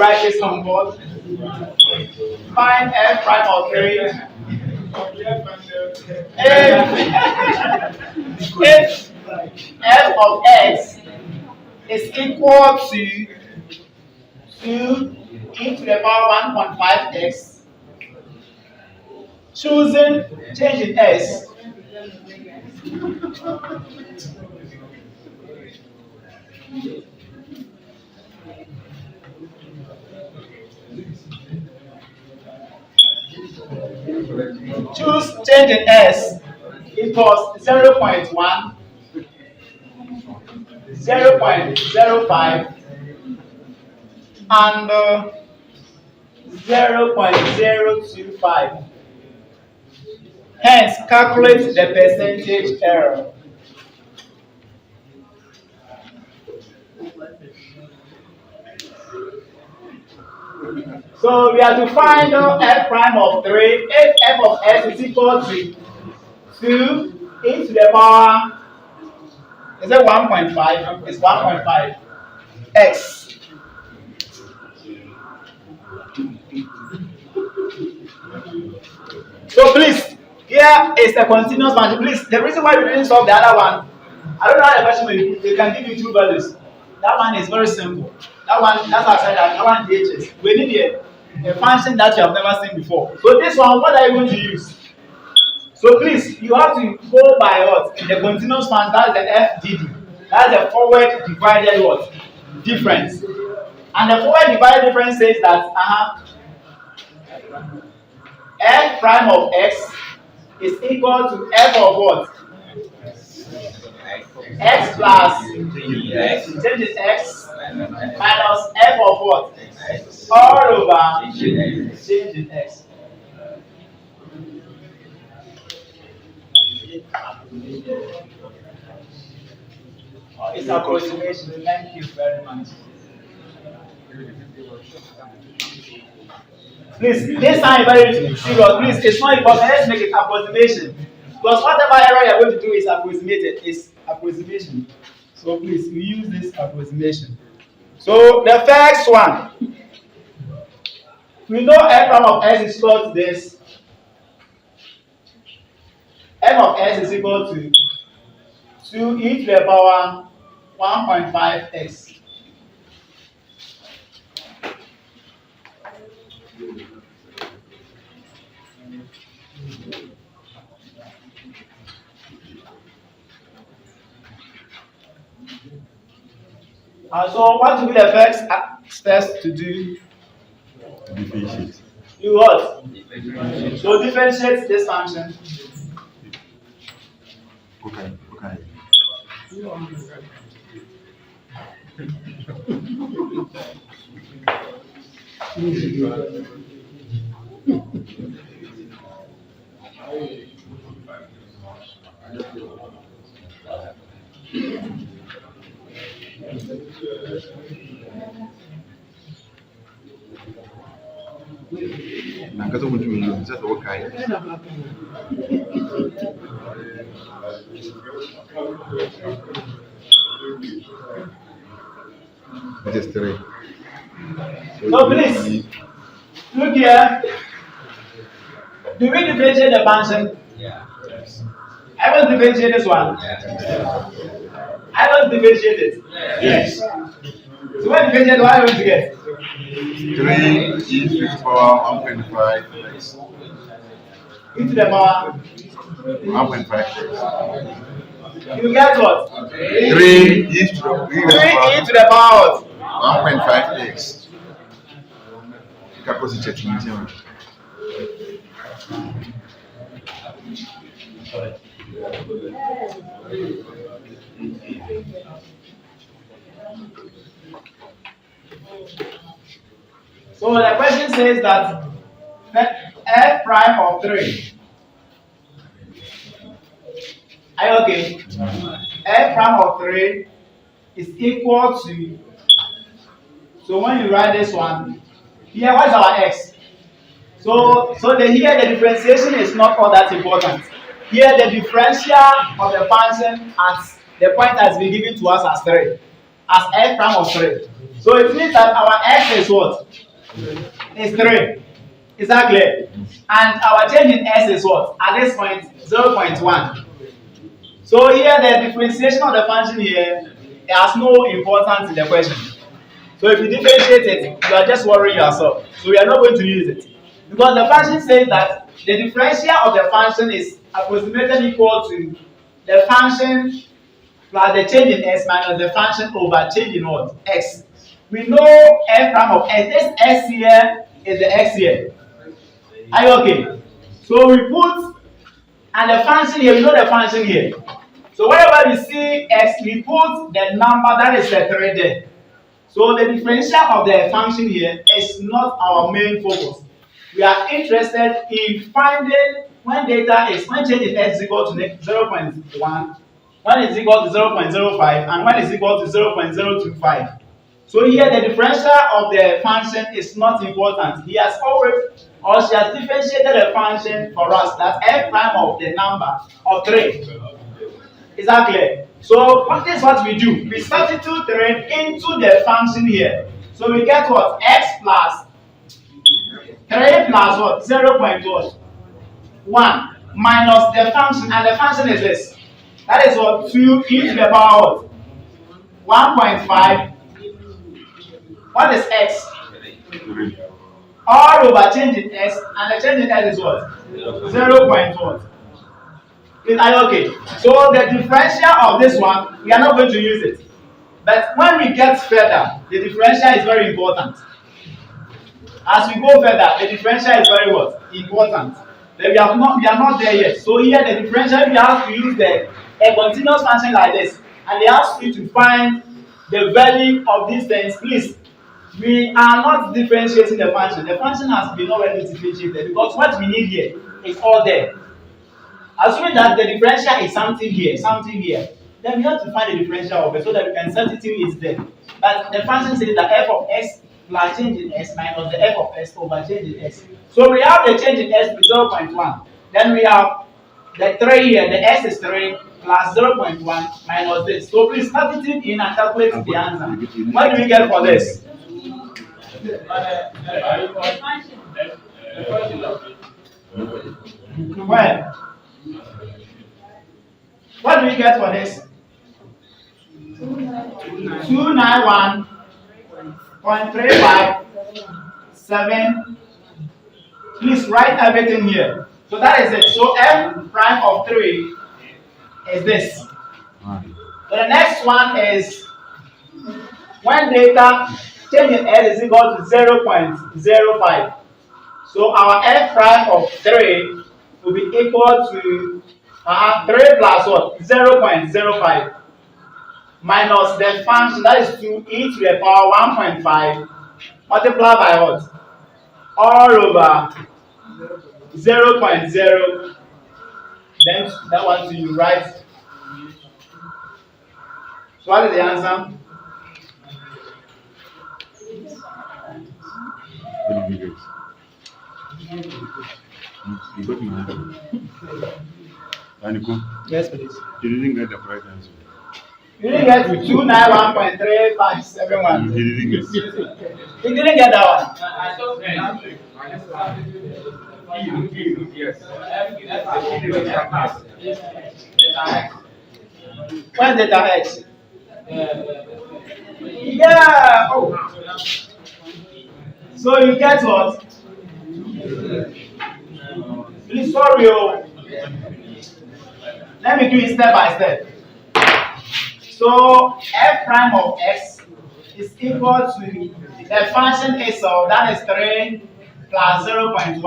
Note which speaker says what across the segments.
Speaker 1: write this on board. Find f prime of 3. If f of x is equal to 2 e to the power 1.5x, choosing change in s. Choose change in s equals 0.1, 0.05, and 0.025. Hence, calculate the percentage error. So we have to find f prime of 3 if f of s is equal to 2 e to the power, is it 1.5? It's 1.5 x. So please, here is a continuous function. Please, the reason why we didn't solve the other one, I don't know how the question will be. They can give you 2 values. That one is very simple. That one, that's why I said that one DHS. We need a function that you have never seen before. So this one, what are you going to use? So please, you have to go by what? The continuous function, that is the FDD. That's the forward divided what? Difference. And the forward divided difference says that f prime of x is equal to f of what? X plus change in x minus f of what? All over change in x. It's approximation. Thank you very much. Please, this time is very serious. Please, it's not important. Let's make it approximation. Because whatever error you're going to do is approximated. It's approximation. So please, we use this approximation. So the first one, we know f prime of s is equal to this. F of s is equal to 2 e to the power 1.5x. So what will be the first steps to do?
Speaker 2: Differentiate.
Speaker 1: Do what? So differentiate this function.
Speaker 2: Okay. Nakazo mtu milioni sasa wakai. Just three.
Speaker 1: So please, look here. Do we differentiate the function?
Speaker 3: Yeah.
Speaker 1: I will differentiate this one. I will differentiate it.
Speaker 3: Yes.
Speaker 1: So when differentiate, what are you going to get?
Speaker 2: 3 e to the power 1.5 x.
Speaker 1: E to the power.
Speaker 2: 1.5x.
Speaker 1: You get what?
Speaker 2: 3 e to the
Speaker 1: power
Speaker 2: 1.5x. Kakosi chetu mzima.
Speaker 1: So the question says that f prime of 3. Are you okay? F prime of 3 is equal to. So when you write this one, here what's our x? So here the differentiation is not all that important. Here the differential of the function as the point has been given to us as 3, as f prime of 3. So it means that our x is what? Is 3. Is that clear? And our change in s is what? At this point, 0.1. So here the differentiation of the function here has no importance in the question. So if you differentiate it, you are just worrying yourself. So we are not going to use it. Because the function says that the differential of the function is approximately equal to the function plus the change in s minus the function over change in what? X. We know f prime of x. This s here is the x here. Are you okay? So we put, and the function here, we know the function here. So whenever we see x, we put the number that is the 3 there. So the differential of the function here is not our main focus. We are interested in finding when change in x is equal to 0.1, when it's equal to 0.05, and when it's equal to 0.025. So here the differential of the function is not important. He has always, or she has differentiated the function for us that f prime of the number of 3. Is that clear? So this is what we do. We substitute 3 into the function here. So we get what? X plus 3 plus what? 0.1 minus the function, and the function is this. That is what? 2 e to the power what? 1.5. What is x? All over change in s, and the change in s is what? 0.1. Are you okay? So the differential of this one, we are not going to use it. But when we get further, the differential is very important. As we go further, the differential is very what? Important. But we are not there yet. So here the differential, we have to use a continuous function like this, and they ask you to find the value of these things. Please, we are not differentiating the function. The function has been already differentiated because what we need here is all there. Assuming that the differential is something here, then we have to find the differential of it so that we can substitute it there. But the function says that f of x plus change in s minus the f of s over change in s. So we have the change in s to 0.1. Then we have the 3 here, the s is 3 plus 0.1 minus this. So please substitute in and calculate the answer. What do we get for this? Well, what do we get for this? 291.357. Please write everything here. So that is it. So f prime of 3 is this. So the next one is when data change in s is equal to 0.05. So our f prime of 3 will be equal to 3 plus what? 0.05 minus the function that is 2 e to the power 1.5 multiplied by what? All over 0.0. Then that one to you write. So what is the answer?
Speaker 2: You got my answer. Anico?
Speaker 1: Yes, please.
Speaker 2: You didn't get the right answer.
Speaker 1: You didn't get to 291.3571.
Speaker 2: You didn't get it.
Speaker 1: You didn't get that one. Where's data x? Yeah. Oh. So you get what? Please sorry. Oh. Let me do it step by step. So f prime of x is equal to the function is of that is 3 plus 0.1.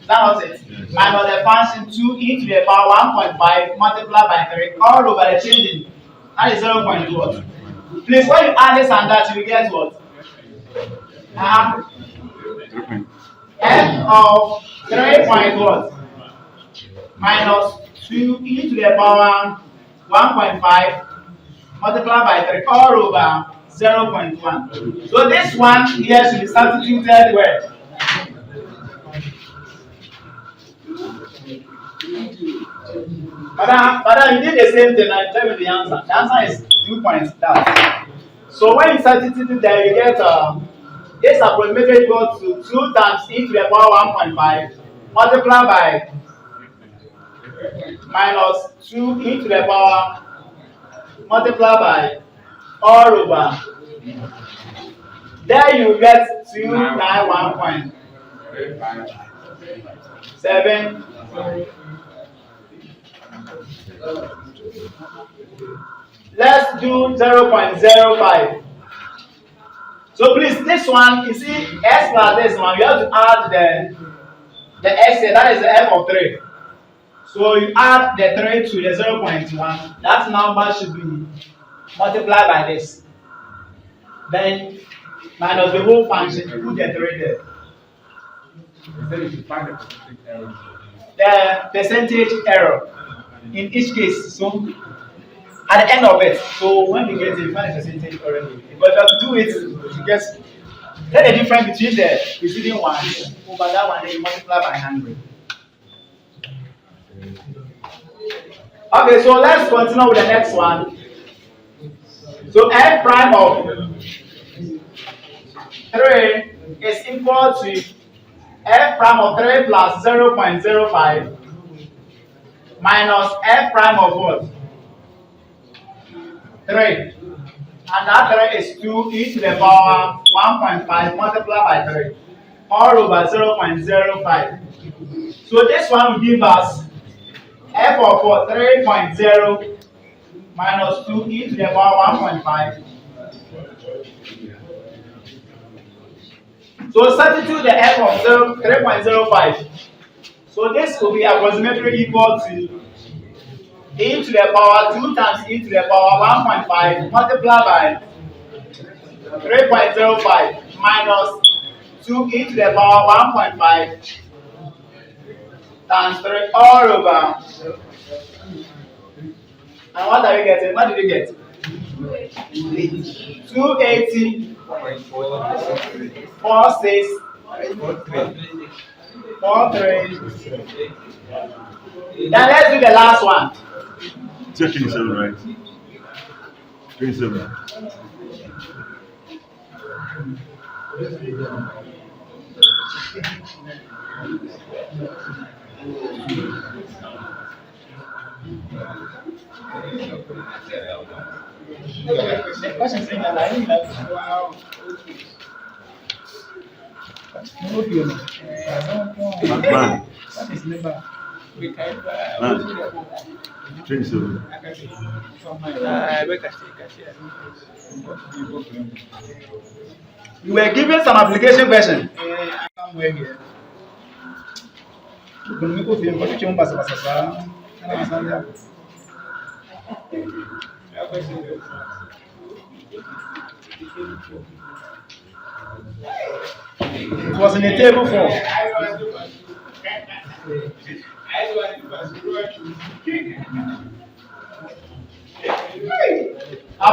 Speaker 1: That was it. Minus the function 2 e to the power 1.5 multiplied by 3 all over the changing. That is 0.2. Please, when you add this and that, you will get what? F of 3 point what? Minus 2 e to the power 1.5 multiplied by 3 all over 0.1. So this one here should be substituted where? Madam, you did the same thing. I tell you the answer. The answer is 2 points down. So when you substitute there, you get this approximately equal to 2 times e to the power 1.5 multiplied by minus 2 e to the power multiplied by all over. There you get 291.7. Let's do 0.05. So please, this one, you see, s plus this one, you have to add the x here, that is the f of 3. So you add the 3 to the 0.1. That number should be multiplied by this. Then minus the whole function, you put the 3 there. The percentage error in each case. So at the end of it, so when you get it, you find the percentage error. But you have to do it to get the difference between the preceding one over that one, then you multiply by 100. Okay, so let's continue with the next one. So f prime of 3 is equal to f prime of 3 plus 0.05 minus f prime of what? 3. And that 3 is 2 e to the power 1.5 multiplied by 3 all over 0.05. So this one will give us f of 3.0 minus 2 e to the power 1.5. So substitute the f of 3.05. So this will be approximately equal to e to the power 2 times e to the power 1.5 multiplied by 3.05 minus 2 e to the power 1.5 times 3 all over. And what are we getting? What did we get? 280.4643. Then let's do the last one.
Speaker 2: 27, right? 27. Man. 27.
Speaker 1: You were given some application question. It was in the table 4.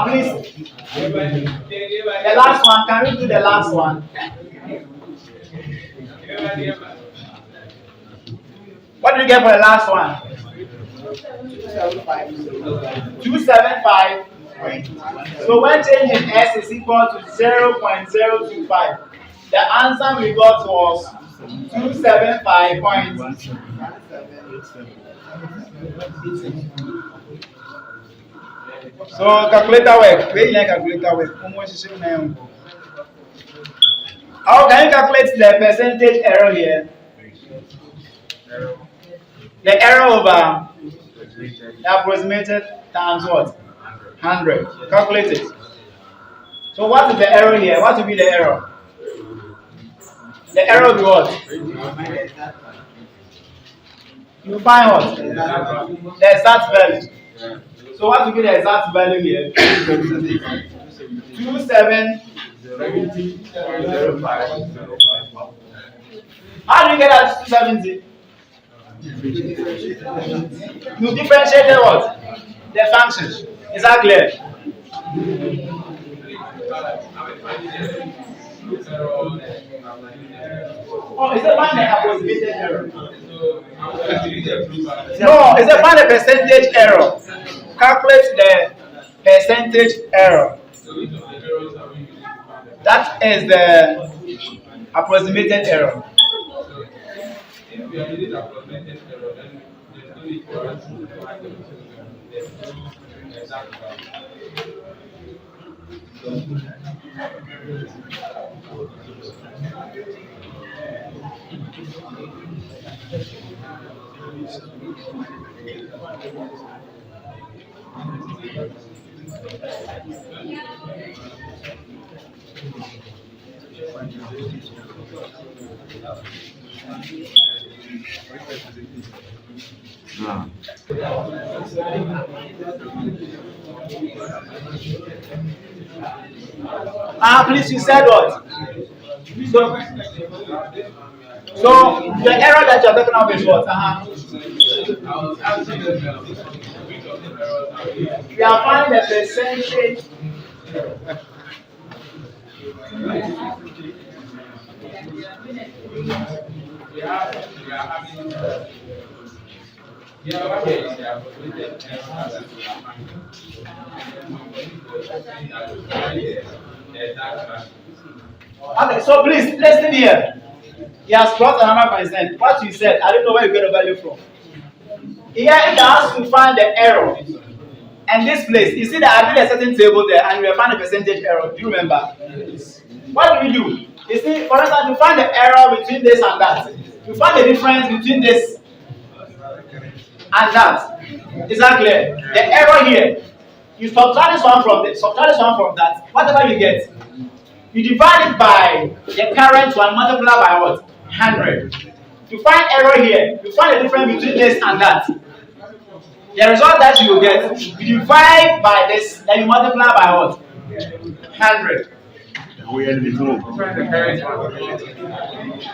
Speaker 1: Please. The last one. Can we do the last one? What did you get for the last one? 275. So when changing s is equal to 0.025, the answer we got was 275.17. So calculator work. Where you calculator work? How can you calculate the percentage error here? The error over the approximated times what? 100. Calculate it. So what is the error here? What will be the error? The error will be what? You find what? The exact value. So what will be the exact value here? 2705. How do you get that 270? You differentiate what? The functions. Is that clear? Oh, is that find the approximated error? No, is that find the percentage error? Calculate the percentage error. That is the approximated error.
Speaker 3: If we are using approximated error, then there's no need for us to find the exact value.
Speaker 1: Please, you said what? So the error that you're talking about is what? We are finding the percentage. Okay, so please listen here. He has brought another percent. What you said, I don't know where you get the value from. Here it has to find the error. And this place, you see that I did a certain table there and we have found a percentage error. Do you remember? What do we do? You see, for instance, you find the error between this and that. You find the difference between this and that. Is that clear? The error here, you subtract this one from this, subtract this one from that. Whatever you get, you divide it by the current one, multiply by what? 100. You find error here, you find the difference between this and that. The result that you will get, you divide by this, then you multiply by what? 100.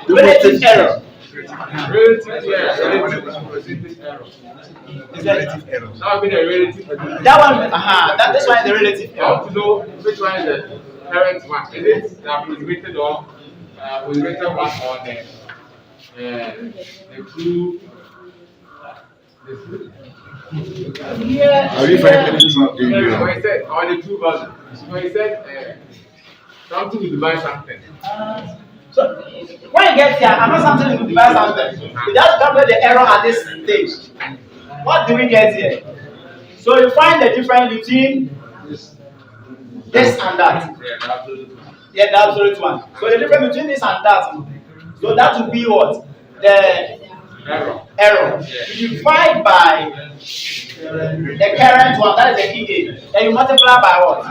Speaker 1: Relative error.
Speaker 3: Relative error. That would be the relative error.
Speaker 1: That one, this one is the relative
Speaker 3: You have
Speaker 1: error.
Speaker 3: to know which one is the current one. Is it the approximated or approximated one or the true?
Speaker 1: Yeah.
Speaker 2: Are you finding the true?
Speaker 3: When he said or the true value. When he said something will divide something.
Speaker 1: So when you get here, I'm not something to divide something. We just calculate the error at this stage. What do we get here? So you find the difference between this and that. Yeah, the absolute one. So the difference between this and that. So that would be what? The error. You divide by the current one, that is the EA. Then you multiply by what?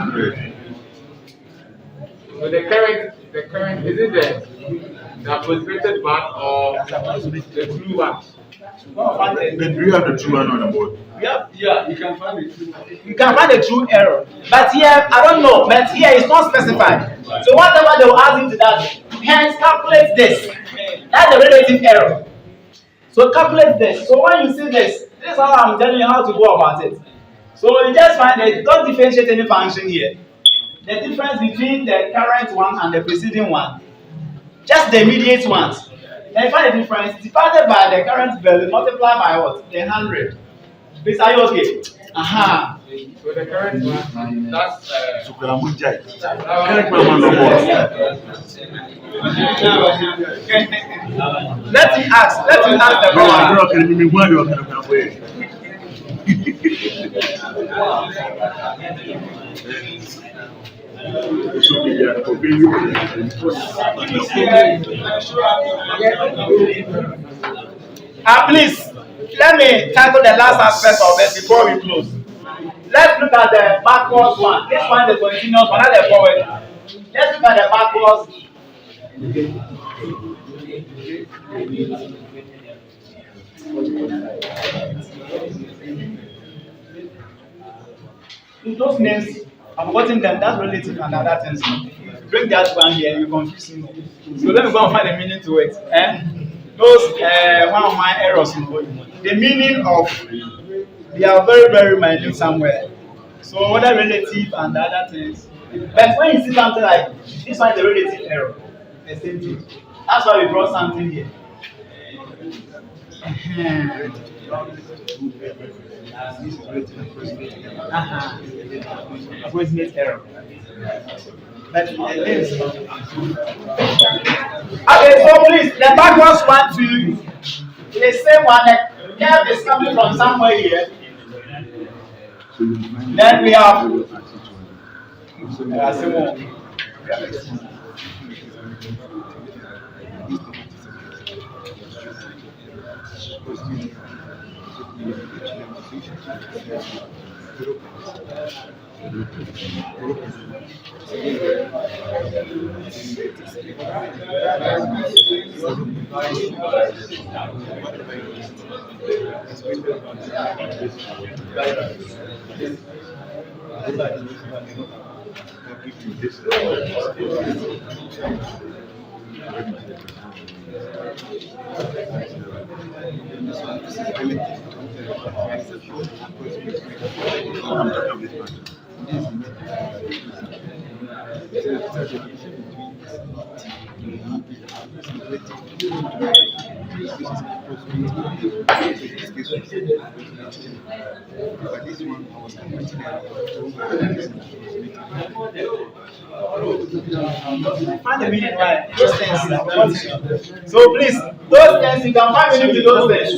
Speaker 3: So the current is it the approximated one or the true one?
Speaker 2: But do you have the true one on the board?
Speaker 1: Yeah, you can find the true. You can find the true error, but here I don't know. But here it's not specified. So whatever they will add into that, hence calculate this. That's the relative error. So calculate this. So when you see this, this is how I'm telling you how to go about it. So you just find that don't differentiate any function here. The difference between the current one and the preceding one, just the immediate ones. Then you find the difference divided by the current value, multiply by what? The 100. Please, are you okay?
Speaker 3: So the current one, that's
Speaker 1: Let me ask the please, let me tackle the last aspect of it before we close. Let's look at the backwards one. This one is the continuous one, not the forward. Let's look at the backwards. Those names, I'm forgetting them, that's relative and other things. Bring that one here, you confuse me. So let me go and find the meaning to it. Those one of my errors, the meaning of they are very, very minute somewhere. So whether relative and other things. But when you see something like this one is the relative error, the same thing. That's why we brought something here. Approximate error. But the names. Okay, so please, the backwards one to the same one. The curve is coming from somewhere here. Then we have. Find the meaning why those things are important. So please, those things you can find meaning to those things.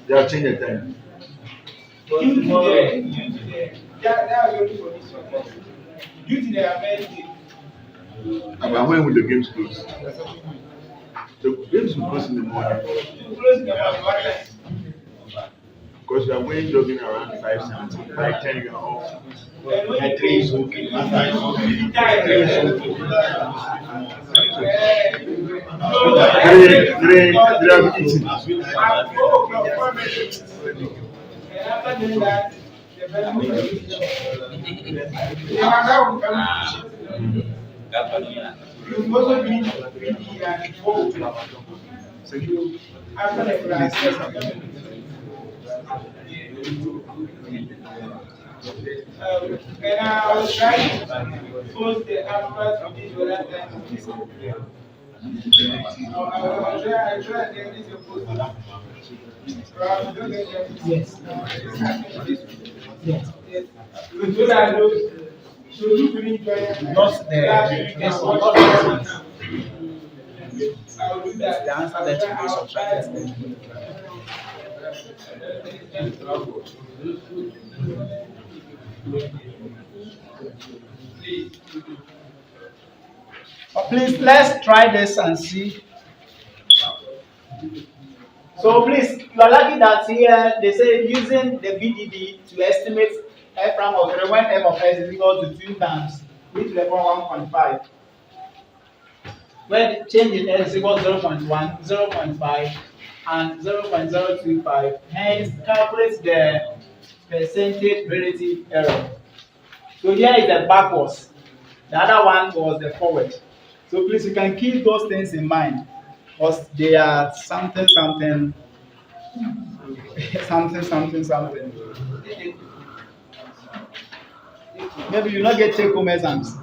Speaker 2: They have changed the time. About when will the games close? The games will close in the morning. Because we are going jogging around 5:17. By 10 you are off. At 3 is okay. After is okay. 3 is okay. Three have eaten.
Speaker 4: After doing that, the value you also be and hope. So you after the class. And I was trying to post the after video that time. I try to get this post. Yes. Yes.
Speaker 1: Not this one, not this one. The answer that you will subtract. Please, let's try this and see. So please, you are lucky that here they say using the BDD to estimate f prime of 3 when f of x is equal to 2 times e to the power 1.5. When change in x is equal to 0.1, 0.5, and 0.025, hence calculate the percentage relative error. So here is the backwards. The other one was the forward. So please, you can keep those things in mind because they are something. Maybe you not get take home exams.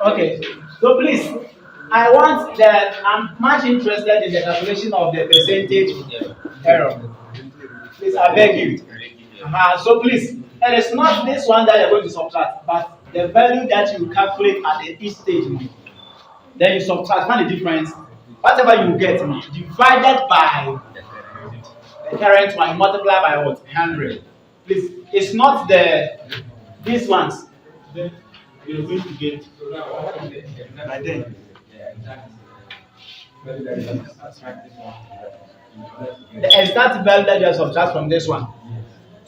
Speaker 1: Okay. So please, I want that. I'm much interested in the calculation of the percentage error. Please, I beg you. So please, it is not this one that you're going to subtract, but the value that you calculate at each stage. Then you subtract, find the difference. Whatever you get, divided by the current one, you multiply by what? 100. Please, it's not these ones. Then you're going to get by then. The exact value that you have subtract from this one.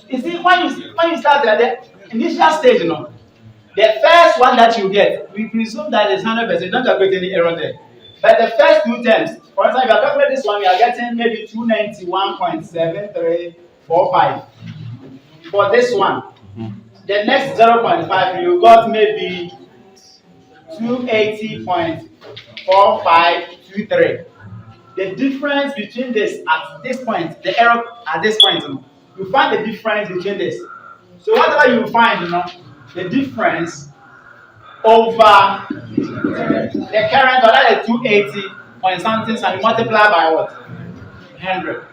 Speaker 1: You see, when you start at the initial stage, the first one that you get, we presume that is 100%. Don't calculate any error there. But the first two terms, for instance, if you are calculating this one, you are getting maybe 291.7345 for this one. The next 0.5, you got maybe 280.4523. The difference between this at this point, the error at this point, you find the difference between this. So whatever you find, the difference over the current, or that is 280 point something, and you multiply by what? 100.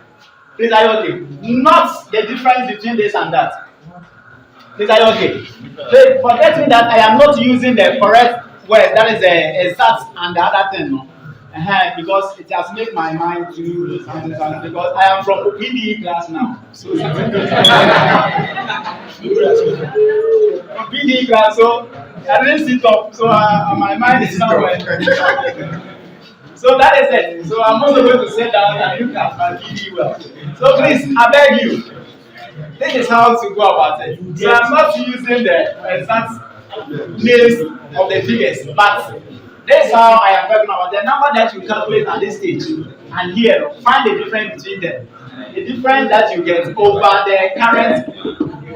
Speaker 1: Please, are you okay? Not the difference between this and that. Please, are you okay? Please, forgetting that I am not using the correct word, that is the exact and the other thing, no? Because it has made my mind to something, because I am from PDE class now. So from PDE class, so I didn't sit up, so my mind is somewhere. So that is it. So I'm also going to sit down and look at my PDE well. So please, I beg you, this is how to go about it. So I'm not using the exact names of the figures, but this is how I am talking about the number that you calculate at this stage. And here, find the difference between them. The difference that you get over the current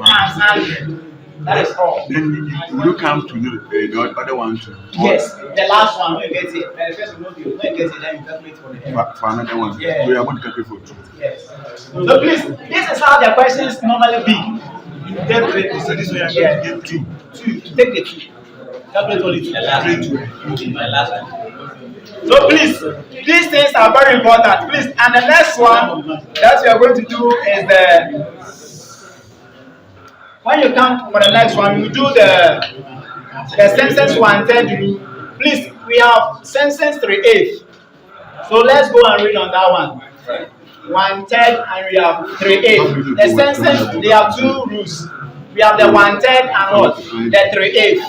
Speaker 1: times 100. That is all.
Speaker 2: Then you come to the other one too.
Speaker 1: Yes, the last one when you get it. The first one when you get it, then you calculate for the error.
Speaker 2: For another one.
Speaker 1: Yeah.
Speaker 2: We are going to calculate for 2.
Speaker 1: Yes. So please, this is how the questions normally be. You take
Speaker 2: So this way I
Speaker 1: yeah.
Speaker 2: get 2.
Speaker 1: Take the 2. Calculate only 2.
Speaker 5: My last one.
Speaker 1: So please, these things are very important. Please, and the next one that we are going to do is when you come for the next one, you do the sentence 1/3 rule. Please, we have sentence 3/8. So let's go and read on that one. 1/3 and we have 3/8. The sentence, they have 2 rules. We have the 1/3 and what? The 3/8.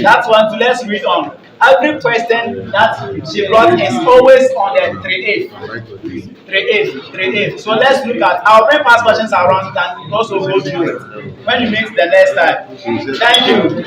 Speaker 1: That's one. So let's read on. Every question that she brought is always on the 3/8. 3/8. So let's look at. I'll bring past questions around and also go through it when you meet the next time. Thank you.